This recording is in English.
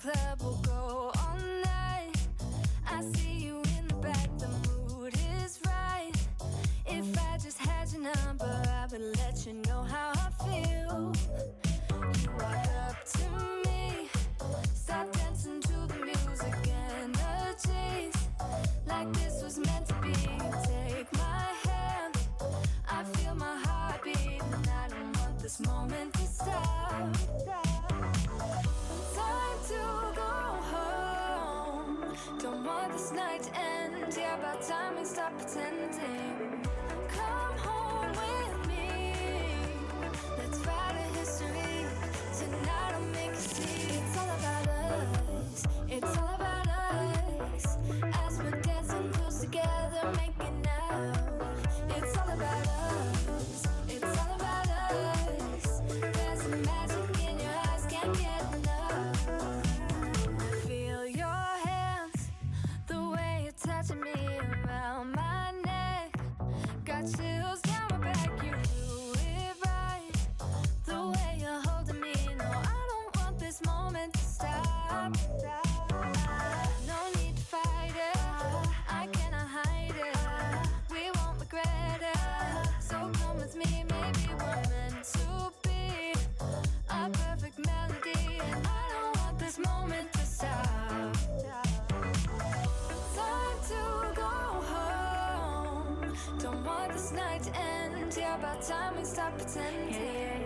club, we'll go all night. I see you in the back, the mood is right. If I just had your number, I would let you know how I feel. You walk up to me, start dancing to the music, energies like this was meant to be. Take my hand, I feel my heart beat, and I don't want this moment to stop. Time to go home, don't want this night to end. Yeah, about time we stop pretending. Come home with me, let's write a history. Tonight I'll make you see. It's all about us, it's all about us. As we're dancing close together, making out. It's all about us, it's all about us. There's some magic in your eyes, can't get enough. Feel your hands, the way you're touching me around my neck. Got chills down my back, you do it right. The way you're holding me, no, I don't want this moment to stop. No need to fight it, I cannot hide it. We won't regret it, so come with me, maybe we're meant to be. A perfect melody, and I don't want this moment to stop. Time to go home, don't want this night to end. Yeah, about time we stop pretending.